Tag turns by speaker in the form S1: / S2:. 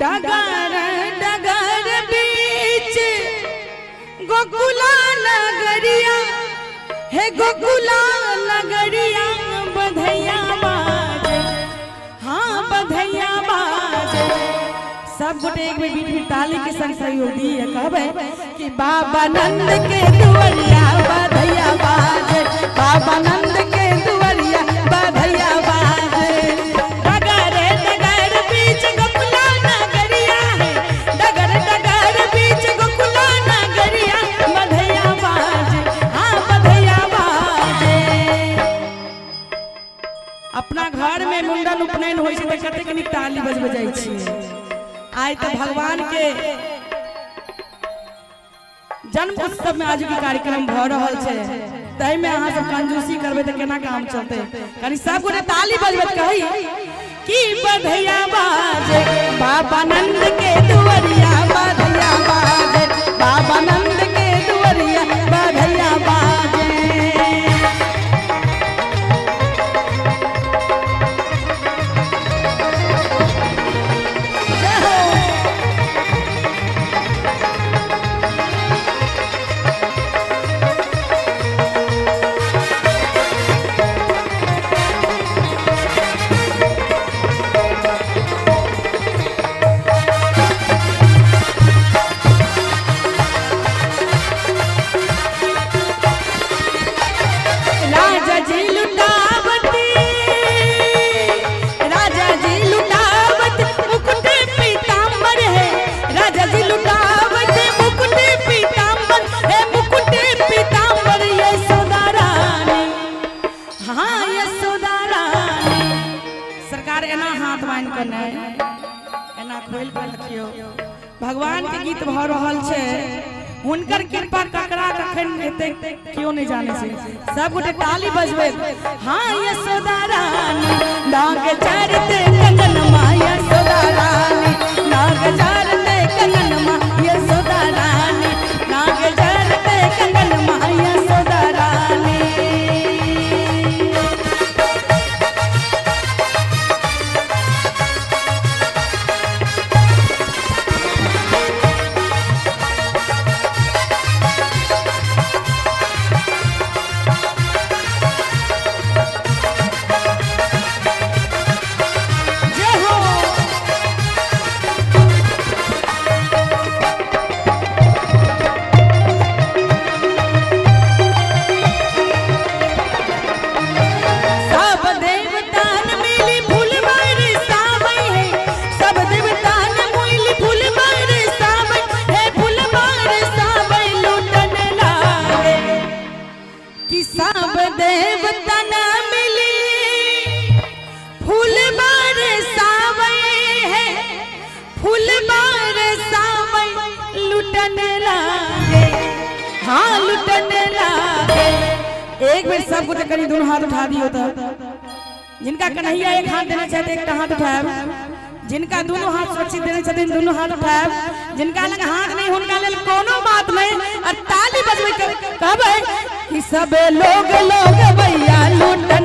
S1: डगर डगर बीच गोकुला नगरिया हे गोकुला नगरिया बधैया बाजे, हाँ बधैया बाजे। सब गोटे एक बीच में ताली के संग सहयोग दिए कहबे कि बाबा नंद के दुआरिया बधैया बाजे, बाबा नंद के दुआरिया बधैया बाजे। डगर डगर बीच गोकुला नगरिया है, डगर डगर बीच गोकुला नगरिया बधैया बाजे, हाँ बधैया बाजे। अपना घर में मुंडन उपनयन होय छै त कतेक नीक ताली बजबजाई छियै। आज तो भगवान के जन्म उत्सव में आज के कार्यक्रम भ रहल छै, तै में अहाँ सब कंजूसी करबे त केना काम चलते। कनी सब गोटे ताली बजबत कही कि बधैया बाजे बाबा नंद के दुआरिया बधैया बाजे, बाबा नंद के दुआरिया बधैया बाजे। भगवान के गीत भ रहल छै, हुनकर कृपा ककरा कखन हेतै क्यों नहीं जाने से। सब गोटे ताली बजबे, हाँ यशोदा रानी नाग चरते कंगन माँ यशोदा रानी, नाग चरते कंगन माँ यशोदा रानी, नाग चरते कंगन माँ यशोदा रानी। हाँ लुटने लागे। एक बार सब कुछ करी दोनों हाथ उठा दियो तो जिनका कन्हैया एक हाथ देना चाहते एक हाथ उठाए, जिनका दोनों हाथ सुरक्षित देना चाहते दोनों हाथ उठाए, जिनका लग हाथ नहीं उनका लेल कोनो बात नहीं। और ताली बजबे कहबे कि सब लोग भैया लुटन